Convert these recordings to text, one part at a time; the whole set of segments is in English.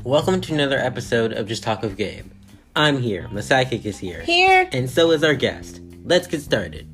Welcome to another episode of Just Talk with Gabe. I'm here, my sidekick is here. Here. And so is our guest. Let's get started.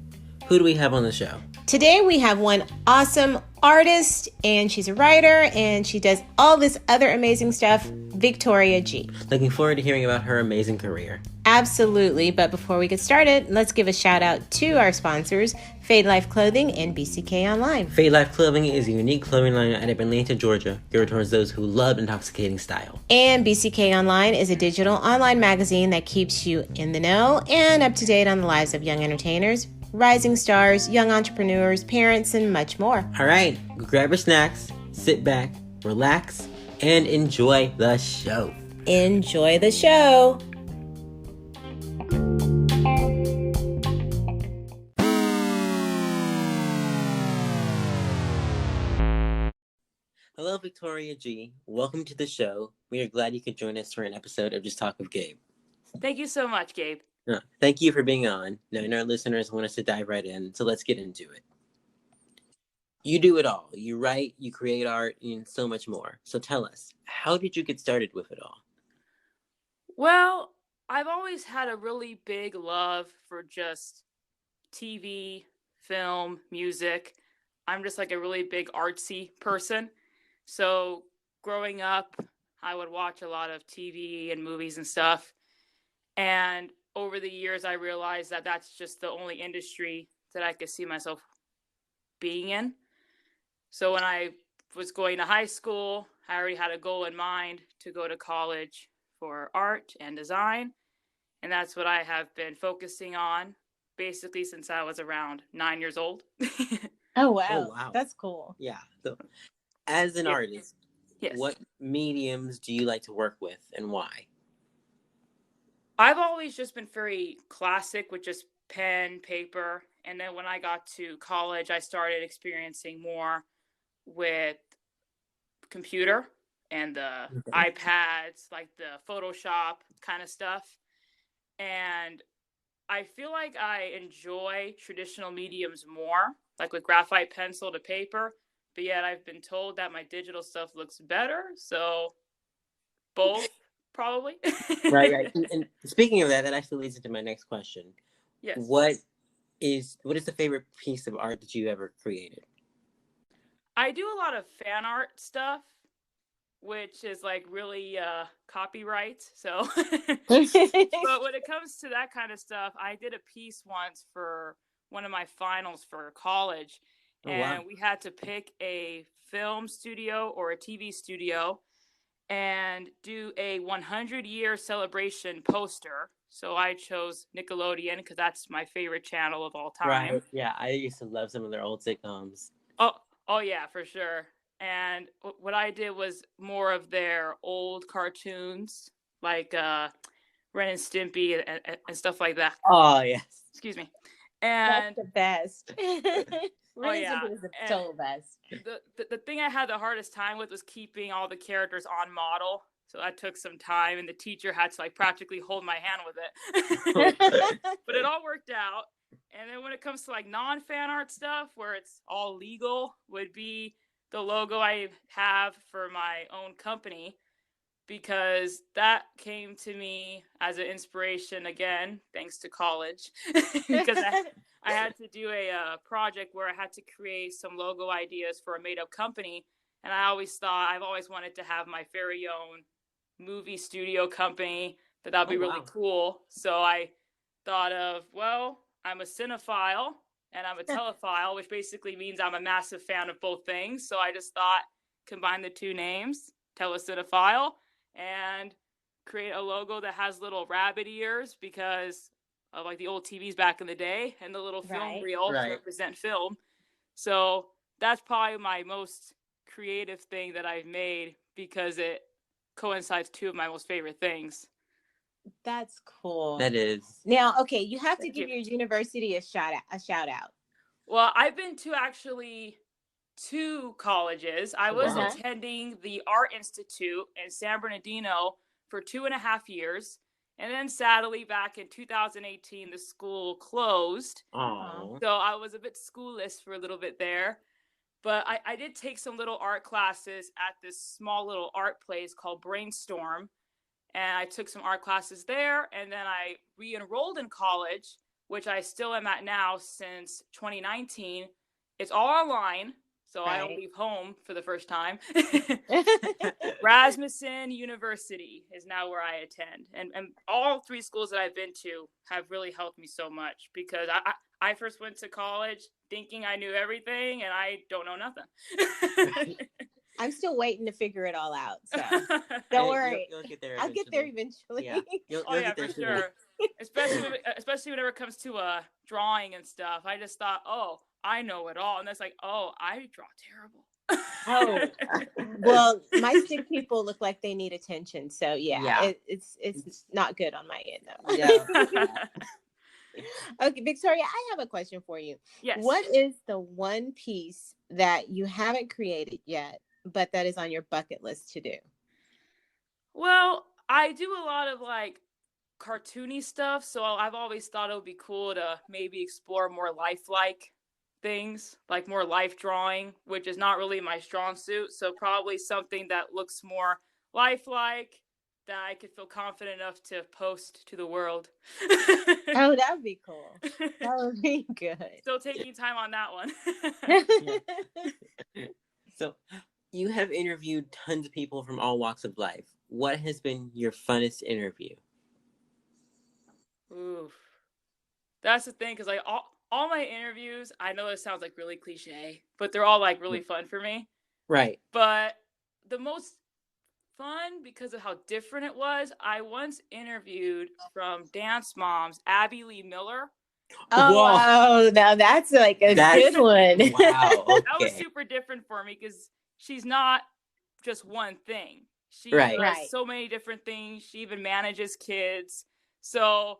Who do we have on the show? Today we have one awesome artist, and she's a writer, and she does all this other amazing stuff, Victoria G. Looking forward to hearing about her amazing career. Absolutely, but before we get started, let's give a shout out to our sponsors, Fade Life Clothing and BCK Online. Fade Life Clothing is a unique clothing line out of Atlanta, Georgia, geared towards those who love intoxicating style. And BCK Online is a digital online magazine that keeps you in the know and up to date on the lives of young entertainers, rising stars, young entrepreneurs, parents, and much more. All right, grab your snacks, sit back, relax, and enjoy the show. Enjoy the show. Hello, Victoria G. Welcome to the show. We are glad you could join us for an episode of Just Talk with Gabe. Thank you so much, Gabe. Thank you for being on. Knowing our listeners want us to dive right in, so let's get into it. You do it all. You write, you create art, and so much more. So tell us, how did you get started with it all? Well, I've always had a really big love for just TV, film, music. I'm just like a really big artsy person. So growing up, I would watch a lot of TV and movies and stuff. And over the years, I realized that that's just the only industry that I could see myself being in. So when I was going to high school, I already had a goal in mind to go to college for art and design. And that's what I have been focusing on basically since I was around 9 years old. Oh, wow. That's cool. Yeah. So, as an artist, what mediums do you like to work with and why? I've always just been very classic with just pen, paper. And then when I got to college, I started experiencing more with computer and the iPads, like the Photoshop kind of stuff. And I feel like I enjoy traditional mediums more, like with graphite pencil to paper. But yet I've been told that my digital stuff looks better. So both, probably. Right. And speaking of that, that actually leads into my next question. Yes. What is the favorite piece of art that you ever created? I do a lot of fan art stuff, which is like really copyright. So, but when it comes to that kind of stuff, I did a piece once for one of my finals for college. And we had to pick a film studio or a TV studio and do a 100-year celebration poster. So I chose Nickelodeon because that's my favorite channel of all time. Right. Yeah, I used to love some of their old sitcoms. Oh yeah, for sure. And what I did was more of their old cartoons, like Ren and Stimpy and stuff like that. Oh, yes. Excuse me. And that's the best. Ren and Stimpy is the total best. The thing I had the hardest time with was keeping all the characters on model. So that took some time, and the teacher had to like practically hold my hand with it. But it all worked out. And then when it comes to like non-fan art stuff, where it's all legal, would be the logo I have for my own company, because that came to me as an inspiration, again, thanks to college, because I had to do a project where I had to create some logo ideas for a made-up company. And I always thought I've always wanted to have my very own movie studio company, that would be really cool. So I thought of, well, I'm a cinephile and I'm a telephile, which basically means I'm a massive fan of both things. So I just thought, combine the two names, telecinephile, and create a logo that has little rabbit ears because of like the old TVs back in the day, and the little film reel to represent film. So that's probably my most creative thing that I've made because it coincides two of my most favorite things. That's cool. That is. Now, okay, you have to give your university a shout out. Well, I've been to actually 2 colleges. I was attending the Art Institute in San Bernardino for 2.5 years. And then sadly, back in 2018, the school closed. Aww. So I was a bit schoolless for a little bit there. But I did take some little art classes at this small little art place called Brainstorm. And I took some art classes there. And then I re-enrolled in college, which I still am at now since 2019. It's all online. So I don't leave home for the first time. Rasmussen University is now where I attend. And all 3 schools that I've been to have really helped me so much, because I first went to college thinking I knew everything, and I don't know nothing. I'm still waiting to figure it all out. So don't worry. You'll get there. I'll get there eventually. Yeah. You'll get there for soon. sure. Especially whenever it comes to drawing and stuff. I just thought, oh, I know it all. And that's like, oh, I draw terrible. Oh, well, my stick people look like they need attention. So it's not good on my end though. Yeah. Okay, Victoria, I have a question for you. Yes. What is the one piece that you haven't created yet, but that is on your bucket list to do? Well, I do a lot of like cartoony stuff, so I've always thought it would be cool to maybe explore more lifelike things, like more life drawing, which is not really my strong suit. So probably something that looks more lifelike, that I could feel confident enough to post to the world. Oh, that would be cool. That would be good. Still taking time on that one. So you have interviewed tons of people from all walks of life. What has been your funnest interview? Oof. That's the thing, because like all my interviews, I know it sounds like really cliche, but they're all like really fun for me. Right. But the most fun, because of how different it was, I once interviewed from Dance Moms, Abby Lee Miller. Oh, wow. Now that's like a good one. Wow. Okay. That was super different for me, because she's not just one thing. She does so many different things. She even manages kids. So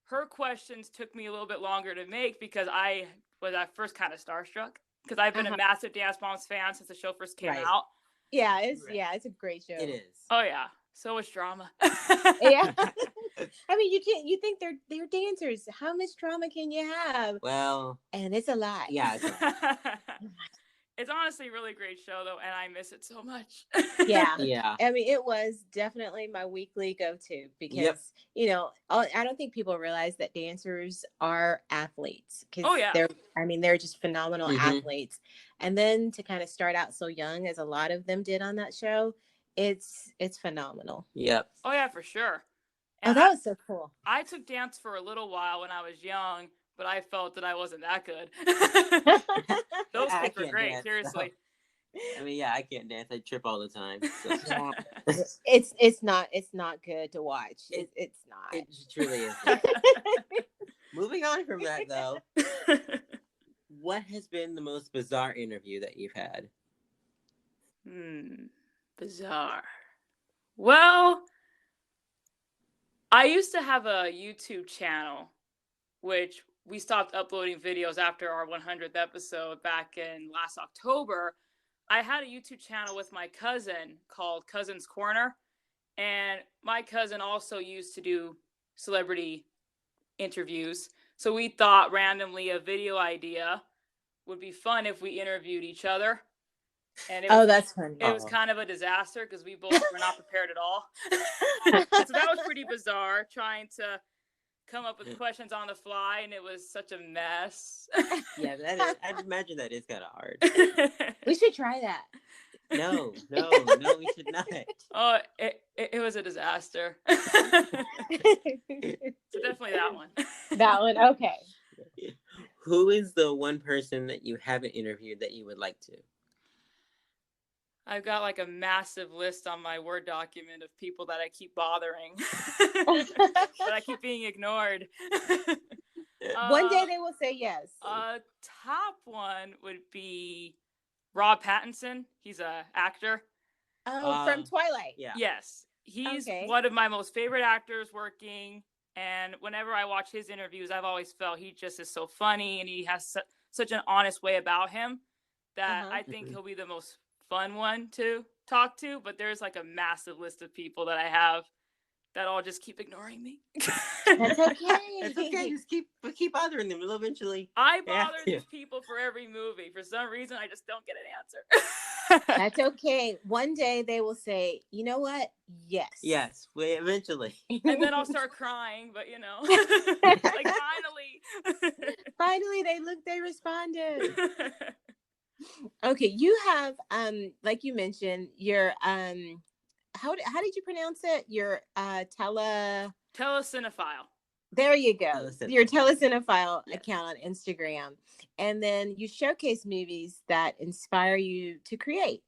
her questions took me a little bit longer to make, because I was at first kind of starstruck, because I've been a massive Dance Moms fan since the show first came out. Yeah, it's a great show. It is. Oh yeah, so much drama. Yeah. I mean, you think they're dancers. How much drama can you have? Well, and it's a lot. Yeah, it's a lot. It's honestly a really great show though, and I miss it so much. Yeah. I mean, it was definitely my weekly go-to, because I don't think people realize that dancers are athletes. They're just phenomenal athletes. And then to kind of start out so young, as a lot of them did on that show, it's phenomenal. Yep. Oh yeah, for sure. And that was so cool. I took dance for a little while when I was young, but I felt that I wasn't that good. Those kids were great, dance, seriously. So. I mean, I can't dance. I trip all the time. So. It's not good to watch. It's not. It truly is. Moving on from that, though, what has been the most bizarre interview that you've had? Bizarre. Well, I used to have a YouTube channel, which we stopped uploading videos after our 100th episode back in last October. I had a YouTube channel with my cousin called Cousin's Corner, and my cousin also used to do celebrity interviews. So we thought randomly a video idea would be fun if we interviewed each other. And that's funny. It was kind of a disaster, because we both were not prepared at all. So that was pretty bizarre, trying to come up with questions on the fly, and it was such a mess. Yeah, I'd imagine that is kind of hard. We should try that. No, we should not. Oh, it was a disaster. So definitely that one. That one, okay. Who is the one person that you haven't interviewed that you would like to? I've got like a massive list on my Word document of people that I keep bothering. But I keep being ignored. One day they will say yes. Top one would be Rob Pattinson. He's an actor. From Twilight. Yeah. Yes. He's one of my most favorite actors working. And whenever I watch his interviews, I've always felt he just is so funny, and he has such an honest way about him that I think he'll be the most fun one to talk to. But there's like a massive list of people that I have that all just keep ignoring me. That's okay. It's okay. Just keep bothering them. They'll eventually. I bother these people for every movie. For some reason, I just don't get an answer. That's okay. One day they will say, you know what? Yes. Yes. Eventually. And then I'll start crying, but like finally. Finally, they responded. Okay, you have like you mentioned, your how did you pronounce it? Your Telecinephile. There you go. Your Telecinephile account on Instagram. And then you showcase movies that inspire you to create.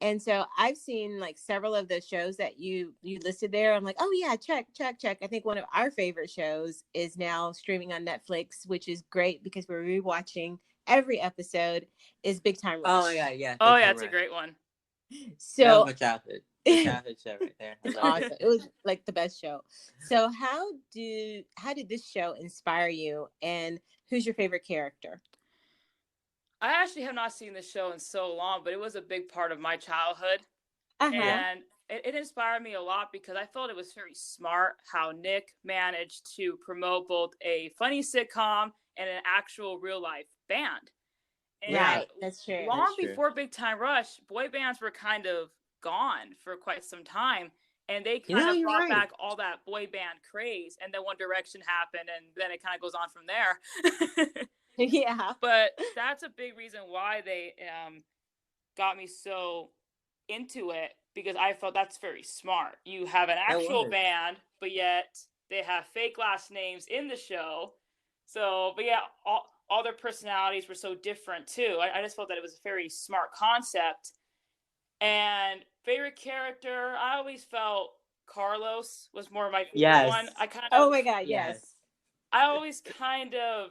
And so I've seen like several of the shows that you listed there. I'm like, oh yeah, check. I think one of our favorite shows is now streaming on Netflix, which is great because we're rewatching every episode, is Big Time Rush. Oh my God, yeah. Oh yeah, it's a great one. So that was my childhood. The childhood show right there. It's awesome. It was like the best show. So how did this show inspire you, and who's your favorite character? I actually have not seen this show in so long, but it was a big part of my childhood. And it inspired me a lot because I felt it was very smart how Nick managed to promote both a funny sitcom and an actual real life band. And right, that's true. Long before Big Time Rush, boy bands were kind of gone for quite some time. And they kind of brought back all that boy band craze. And then One Direction happened, and then it kind of goes on from there. Yeah. But that's a big reason why they got me so into it, because I felt that's very smart. You have an actual band, but yet they have fake last names in the show. So, but yeah, all their personalities were so different too. I just felt that it was a very smart concept. And favorite character, I always felt Carlos was more my favorite one. I kind of, oh my God, yes. I always kind of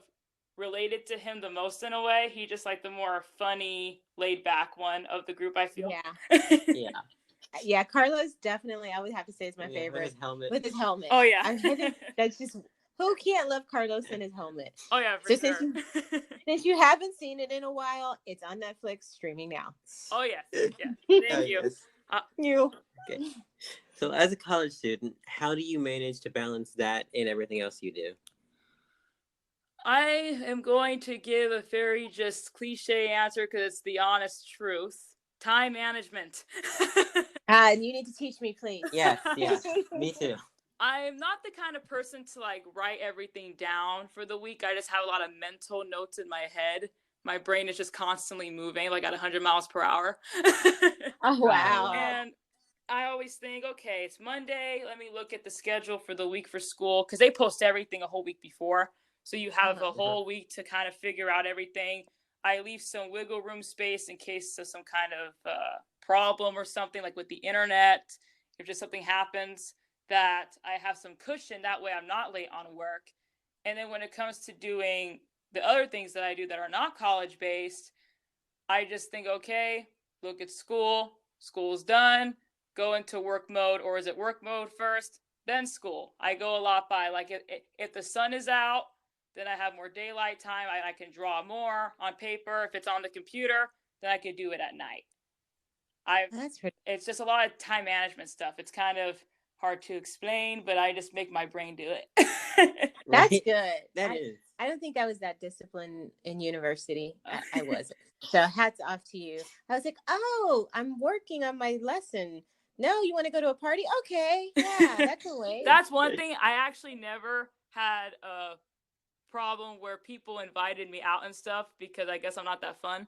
related to him the most in a way. He just like the more funny, laid back one of the group, I feel. Yeah. Yeah, Carlos definitely, I would have to say, is my favorite. With his helmet. Oh yeah. I think that's just, who can't love Carlos and his helmet? Oh yeah, for sure. Since you haven't seen it in a while, it's on Netflix streaming now. Oh yes. Yeah. Thank you. You. Okay. So as a college student, how do you manage to balance that and everything else you do? I am going to give a very just cliche answer because it's the honest truth. Time management. And you need to teach me, please. Yes, me too. I'm not the kind of person to like write everything down for the week. I just have a lot of mental notes in my head. My brain is just constantly moving, like at 100 miles per hour. Oh, wow. And I always think, okay, it's Monday. Let me look at the schedule for the week for school, because they post everything a whole week before. So you have a whole week to kind of figure out everything. I leave some wiggle room space in case of some kind of problem or something, like with the internet. If just something happens, that I have some cushion. That way I'm not late on work. And then when it comes to doing the other things that I do that are not college-based, I just think, okay, look at school. School's done. Go into work mode, or is it work mode first, then school? I go a lot by, like, if the sun is out, then I have more daylight time. I can draw more on paper. If it's on the computer, then I can do it at night. It's just a lot of time management stuff. It's kind of hard to explain, but I just make my brain do it. That's good. That is. I don't think I was that disciplined in university. I wasn't. So hats off to you. I was like, oh, I'm working on my lesson. No, you want to go to a party? Okay. Yeah, that can wait. That's one thing. I actually never had a problem where people invited me out and stuff, because I guess I'm not that fun.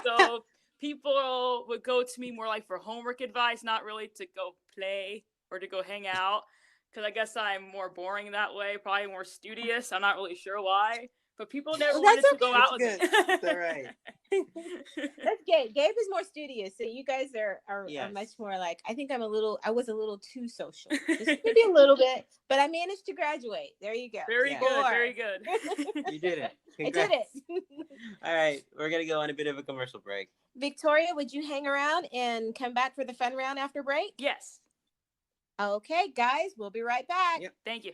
So people would go to me more like for homework advice, not really to go play or to go hang out, because I guess I'm more boring that way, probably more studious. I'm not really sure why, but people never wanted to go out with me. That's all right. That's Gabe. Gabe is more studious, so you guys are much more like, I think I was a little too social, just maybe a little bit, but I managed to graduate. There you go. Very good, very good. You did it. Congrats. I did it. All right, we're gonna go on a bit of a commercial break. Victoria, would you hang around and come back for the fun round after break? Yes. Okay, guys, we'll be right back. Yep. Thank you.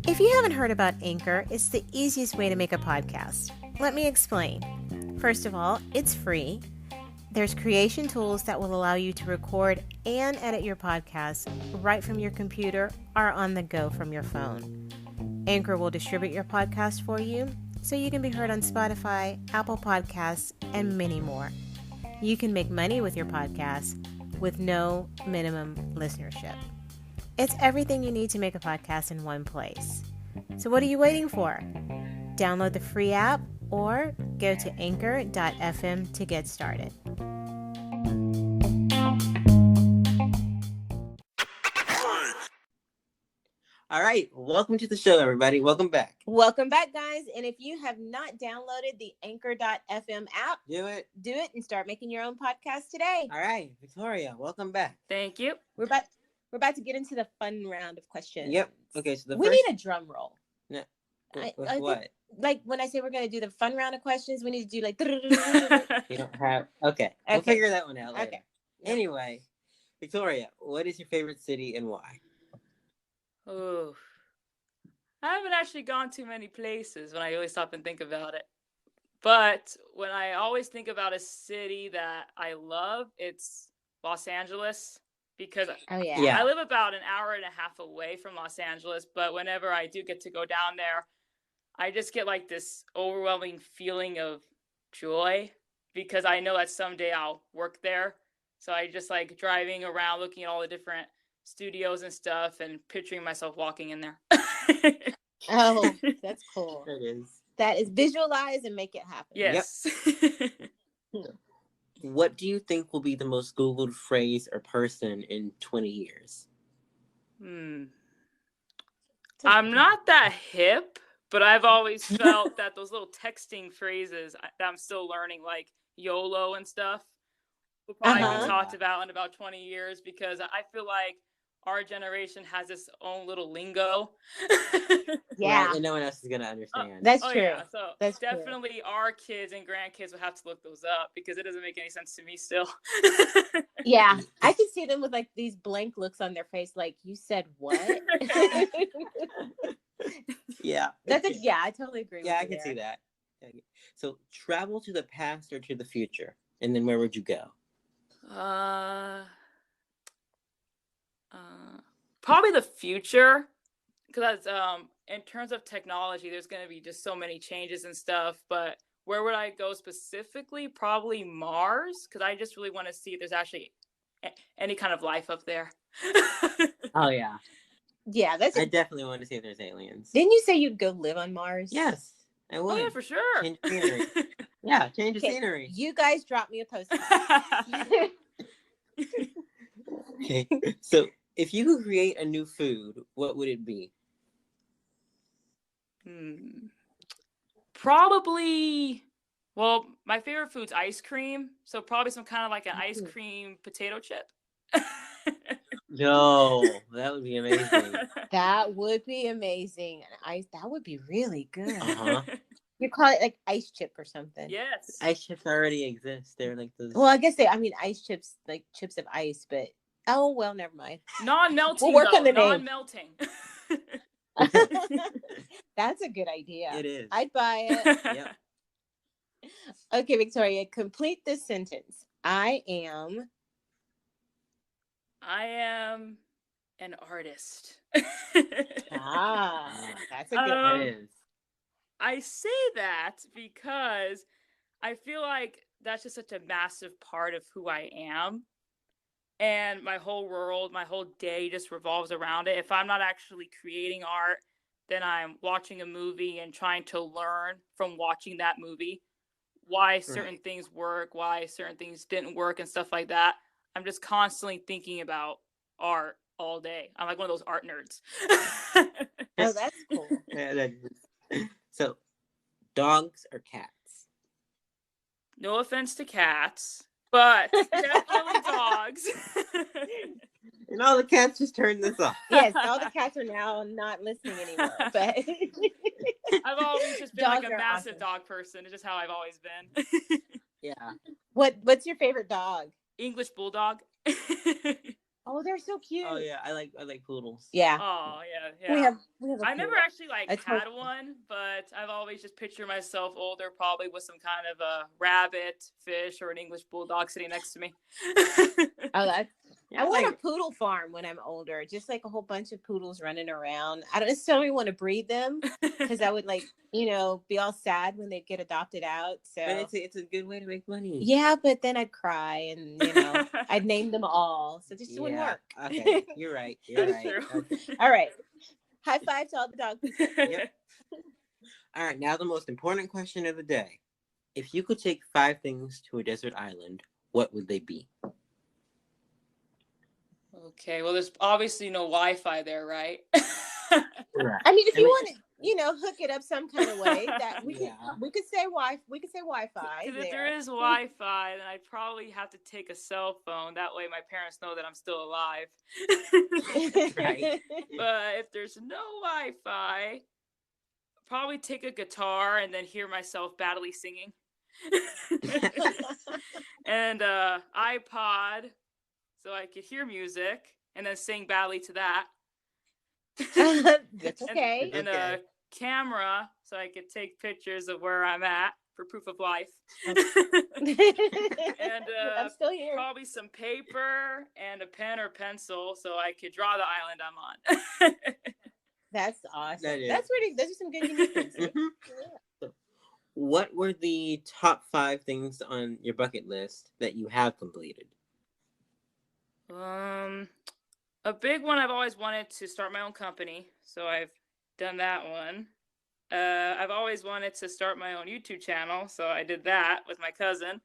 If you haven't heard about Anchor, it's the easiest way to make a podcast. Let me explain. First of all, it's free. There's creation tools that will allow you to record and edit your podcast right from your computer or on the go from your phone. Anchor will distribute your podcast for you so you can be heard on Spotify, Apple Podcasts, and many more. You can make money with your podcast with no minimum listenership. It's everything you need to make a podcast in one place. So what are you waiting for? Download the free app or go to anchor.fm to get started. All right, welcome to the show, everybody. Welcome back. Welcome back, guys. And if you have not downloaded the anchor.fm app, do it and start making your own podcast today. All right, Victoria, welcome back. Thank you. We're about to get into the fun round of questions. Yep. Okay, so we need a drum roll. No. I what? think, like when I say we're going to do the fun round of questions, we need to do like. You don't have. Okay. We'll figure that one out later. Okay. Anyway, Victoria, what is your favorite city and why? Oh, I haven't actually gone too many places when I really stop and think about it. But when I always think about a city that I love, it's Los Angeles. Because I live about an hour and a half away from Los Angeles, but whenever I do get to go down there, I just get like this overwhelming feeling of joy because I know that someday I'll work there. So I just like driving around, looking at all the different studios and stuff and picturing myself walking in there. Oh, that's cool. It is. That is visualize and make it happen. Yes. Yep. What do you think will be the most Googled phrase or person in 20 years? I'm not that hip, but I've always felt that those little texting phrases that I'm still learning, like YOLO and stuff, will probably be talked about in about 20 years because I feel like our generation has its own little lingo. Yeah. Right, and no one else is going to understand. That's true. Yeah. So that's definitely true. Our kids and grandkids will have to look those up because it doesn't make any sense to me still. Yeah. I can see them with like these blank looks on their face. Like, you said what? Yeah. I totally agree with you. Yeah, I can see that. So travel to the past or to the future, and then where would you go? Probably the future, because in terms of technology, there's going to be just so many changes and stuff. But where would I go specifically? Probably Mars, because I just really want to see if there's actually any kind of life up there. Oh yeah, yeah. I definitely want to see if there's aliens. Didn't you say you'd go live on Mars? Yes, I would. Oh yeah, for sure. Change the scenery. Yeah, change the scenery. You guys drop me a postcard. Okay, so if you could create a new food, what would it be? Probably, well, my favorite food's ice cream, so probably some kind of like an ice cream potato chip. No, that would be amazing. That would be amazing. That would be really good. Uh-huh. You call it like ice chip or something. Yes. Ice chips already exist. They're like those. Well, I guess ice chips, like chips of ice, but oh well, never mind. Non-melting. We'll work on the name. Non-melting. That's a good idea. It is. I'd buy it. Yeah. Okay, Victoria, complete this sentence. I am an artist. That's a good one. It is. I say that because I feel like that's just such a massive part of who I am. And my whole world, my whole day just revolves around it. If I'm not actually creating art, then I'm watching a movie and trying to learn from watching that movie why certain things work, why certain things didn't work and stuff like that. I'm just constantly thinking about art all day. I'm like one of those art nerds. Oh, that's cool. Yeah, that is. So, dogs or cats? No offense to cats, but definitely dogs. And all the cats just turned this off. Yes, all the cats are now not listening anymore. But I've always just been like a massive dog person. It's just how I've always been. Yeah. What's your favorite dog? English Bulldog. Oh, they're so cute. Oh yeah, I like poodles. Yeah. Oh yeah. We have a I never poodle. actually had one, but I've always just pictured myself older, probably with some kind of a rabbit, fish, or an English bulldog sitting next to me. I want a poodle farm when I'm older, just like a whole bunch of poodles running around. I don't necessarily want to breed them because I would be all sad when they get adopted out. So but it's a good way to make money. Yeah, but then I'd cry and I'd name them all, so this wouldn't work. Okay, you're right. Okay. All right, high five to all the dogs. Yep. All right, now the most important question of the day: if you could take 5 things to a desert island, what would they be? Okay, well, there's obviously no Wi-Fi there, right? Right. I mean, if you want to, hook it up some kind of way, that we could say Wi-Fi. If there is Wi-Fi, then I'd probably have to take a cell phone. That way, my parents know that I'm still alive. Right. But if there's no Wi-Fi, I'll probably take a guitar and then hear myself badly singing. And iPod, so I could hear music and then sing badly to that. That's okay. And a camera, so I could take pictures of where I'm at for proof of life. And I'm still here. Probably some paper and a pen or pencil, so I could draw the island I'm on. That's awesome. Those are some good unique things. So, what were the top 5 things on your bucket list that you have completed? A big one, I've always wanted to start my own company, so I've done that one. I've always wanted to start my own YouTube channel, so I did that with my cousin.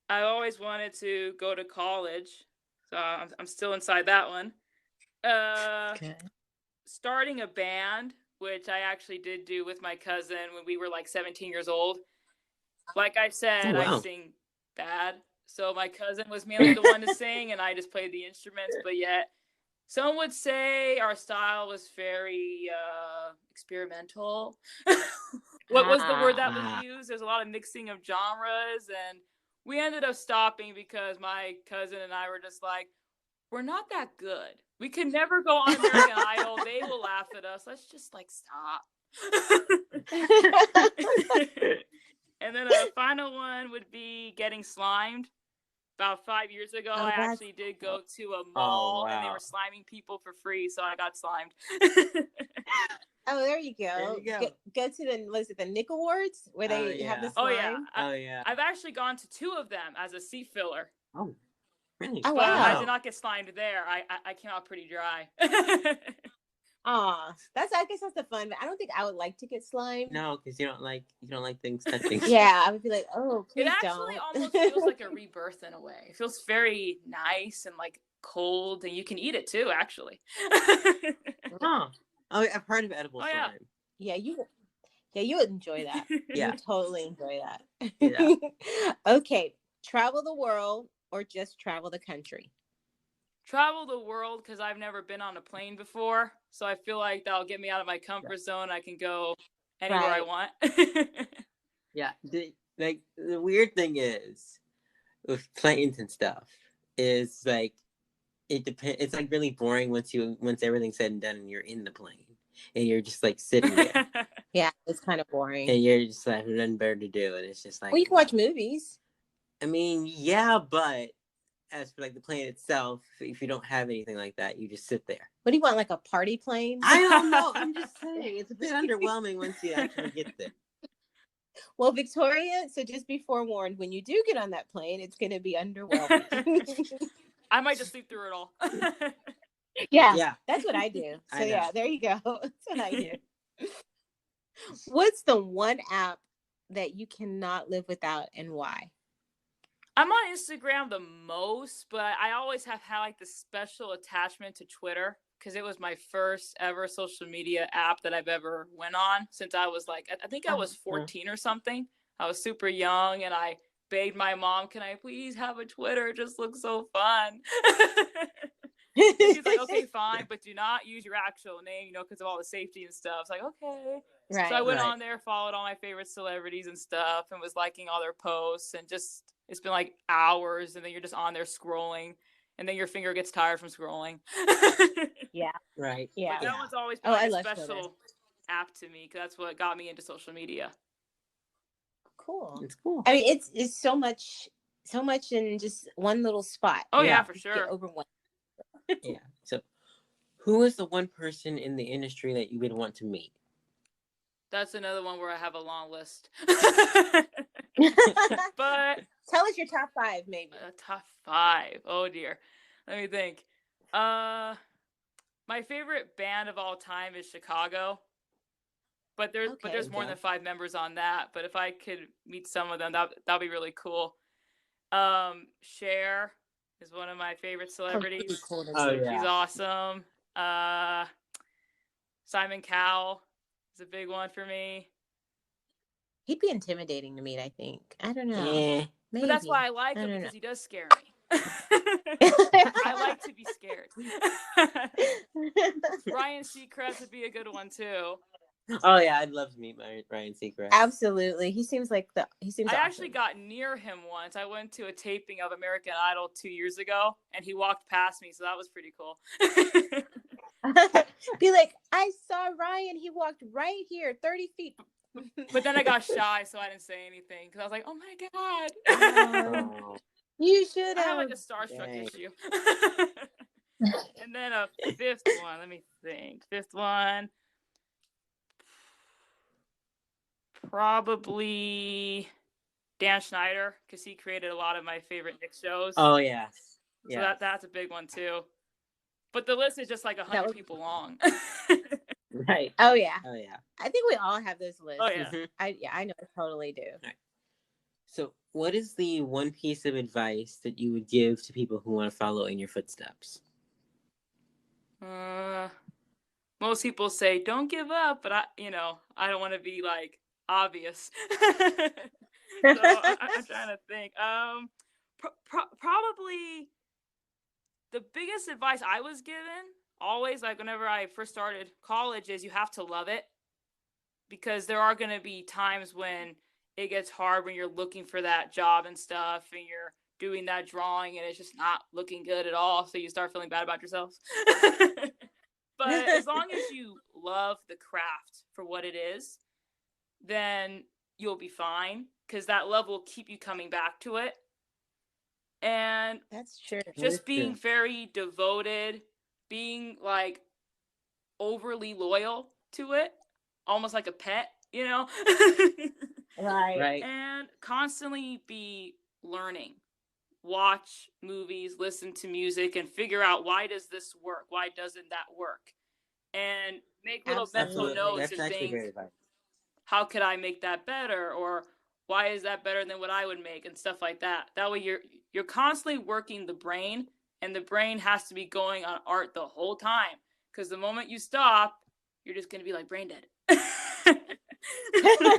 I always wanted to go to college, so I'm still inside that one. Starting a band, which I actually did do with my cousin when we were 17 years old. Like I said, I sing bad. So my cousin was mainly the one to sing, and I just played the instruments. But yet, some would say our style was very experimental. What was the word that was used? There's a lot of mixing of genres, and we ended up stopping because my cousin and I were just like, we're not that good. We could never go on American Idol. They will laugh at us. Let's just stop. And then a final one would be getting slimed. About 5 years ago, I actually did go to a mall and they were sliming people for free, so I got slimed. Oh, there you go. Go to the Nick Awards where they have the slime. I've actually gone to 2 of them as a seat filler. Oh, really? Oh, but I did not get slimed there. I came out pretty dry. I guess that's the fun. But I don't think I would like to get slimed. No, because you don't like things touching. Yeah, I would be like, oh, please don't. It actually almost feels like a rebirth in a way. It feels very nice and cold, and you can eat it too, actually. Oh, I've heard of edible slime. Yeah, you would enjoy that. Yeah, you totally enjoy that. Yeah. Okay, travel the world or just travel the country? Travel the world, because I've never been on a plane before, so I feel like that'll get me out of my comfort zone. I can go anywhere I want. Yeah, the weird thing is with planes and stuff is it depends. It's really boring once everything's said and done and you're in the plane and you're just sitting there. Yeah, it's kind of boring. And you're just nothing better to do, and it's just well, you can watch movies. I mean, yeah, but as for the plane itself, if you don't have anything like that, you just sit there. What do you want, a party plane? I don't know. I'm just saying, it's a bit underwhelming once you actually get there. Well, Victoria, so just be forewarned, when you do get on that plane, it's going to be underwhelming. I might just sleep through it all. Yeah, that's what I do. So there you go. That's what I do. What's the one app that you cannot live without and why? I'm on Instagram the most, but I always have had this special attachment to Twitter because it was my first ever social media app that I've ever went on since I was I think I was 14 or something. I was super young and I begged my mom, can I please have a Twitter? It just looks so fun. She's like, okay, fine, but do not use your actual name, because of all the safety and stuff. It's okay. Right. So I went on there, followed all my favorite celebrities and stuff, and was liking all their posts, and just, it's been hours, and then you're just on there scrolling. and then your finger gets tired from scrolling. Yeah. Right. Yeah. But that one's always been a special app to me because that's what got me into social media. Cool. It's cool. I mean, it's so much in just one little spot. Oh yeah, for sure. Get overwhelmed. Yeah. So, who is the one person in the industry that you would want to meet? That's another one where I have a long list. But tell us your top 5, maybe. Top 5. Oh dear. Let me think. My favorite band of all time is Chicago. But there's more than 5 members on that. But if I could meet some of them, that'd be really cool. Cher is one of my favorite celebrities. Cool. She's awesome. Simon Cowell is a big one for me. He'd be intimidating to meet, I think. I don't know. Maybe. But that's why I like him, because he does scare me. I like to be scared. Ryan Seacrest would be a good one too. Oh yeah, I'd love to meet Ryan Seacrest. Absolutely, he seems I awesome. Actually got near him once. I went to a taping of American Idol 2 years ago, and he walked past me, so that was pretty cool. Be like, I saw Ryan. He walked right here, 30 feet. But then I got shy, so I didn't say anything because I was like, "Oh my god!" You should have. I have like a starstruck issue. And then a 5th one. Let me think. 5th one. Probably Dan Schneider, because he created a lot of my favorite Nick shows. Oh yeah. So that's a big one too. But the list is just like 100 people long. Right. Oh yeah. Oh yeah. I think we all have those lists. Oh yeah. I know, I totally do. Right. So, what is the one piece of advice that you would give to people who want to follow in your footsteps? Most people say don't give up, but I don't want to be like obvious. So I'm trying to think. Probably the biggest advice I was given, always, like whenever I first started college, is you have to love it, because there are going to be times when it gets hard, when you're looking for that job and stuff, and you're doing that drawing and it's just not looking good at all, so you start feeling bad about yourself. But as long as you love the craft for what it is, then you'll be fine, because that love will keep you coming back to it. And that's true. Just being very devoted, being like overly loyal to it, almost like a pet, Right. And constantly be learning. Watch movies, listen to music, and figure out, why does this work? Why doesn't that work? And make little mental notes and think, how could I make that better? Or why is that better than what I would make? And stuff like that. That way you're constantly working the brain, and the brain has to be going on art the whole time. Because the moment you stop, you're just going to be like brain dead.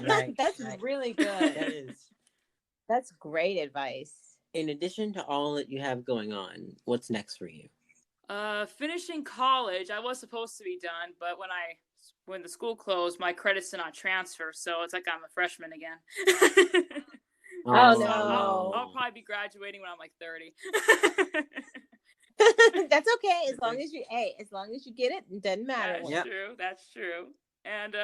Right. That's really good. That is. That's great advice. In addition to all that you have going on, what's next for you? Finishing college. I was supposed to be done, but when the school closed, my credits did not transfer, so it's like I'm a freshman again. Oh so no! I'll probably be graduating when I'm like 30. That's okay, as long as you get it, it doesn't matter. That's true. And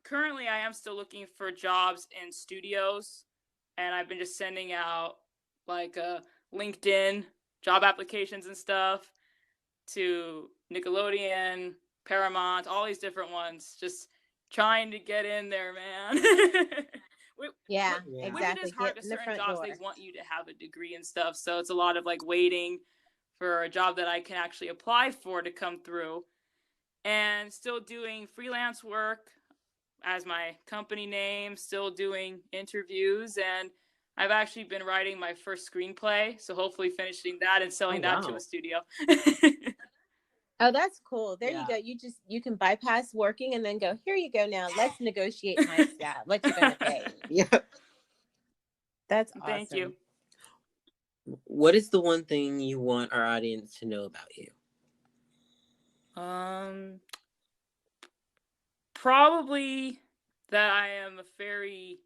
currently, I am still looking for jobs in studios, and I've been just sending out like LinkedIn job applications and stuff to Nickelodeon, Paramount, all these different ones, just trying to get in there, man. Exactly. When it is hard, to certain jobs, they want you to have a degree and stuff, so it's a lot of like waiting for a job that I can actually apply for to come through. And still doing freelance work as my company name, still doing interviews, and I've actually been writing my first screenplay, so hopefully finishing that and selling that to a studio. Oh, that's cool. There you go. You can bypass working and then go, here you go now. Let's negotiate my staff. What you gonna pay? Yeah. That's awesome. Thank you. What is the one thing you want our audience to know about you? Probably that I am a very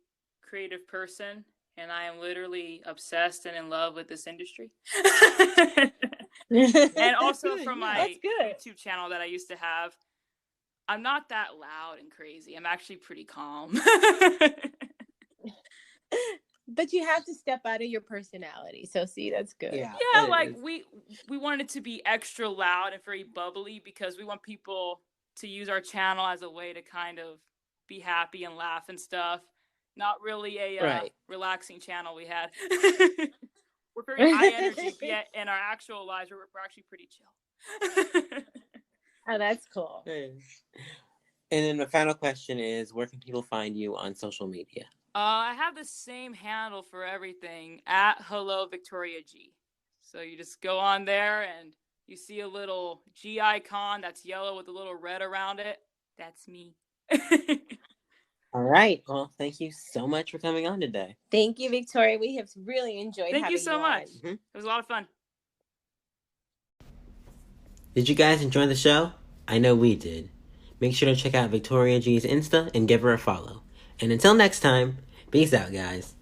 creative person, and I am literally obsessed and in love with this industry. And also from my YouTube channel that I used to have, I'm not that loud and crazy. I'm actually pretty calm. But you have to step out of your personality. So see, that's good. Yeah, like we wanted it to be extra loud and very bubbly because we want people to use our channel as a way to kind of be happy and laugh and stuff. Not really a relaxing channel we had. We're very high energy, yet in our actual lives, we're actually pretty chill. Oh, that's cool. And then the final question is, where can people find you on social media? I have the same handle for everything, at Hello Victoria G. So you just go on there and you see a little G icon that's yellow with a little red around it. That's me. All right. Well, thank you so much for coming on today. Thank you, Victoria. We have really enjoyed having you. Thank you so much. Mm-hmm. It was a lot of fun. Did you guys enjoy the show? I know we did. Make sure to check out Victoria G's Insta and give her a follow. And until next time, peace out, guys.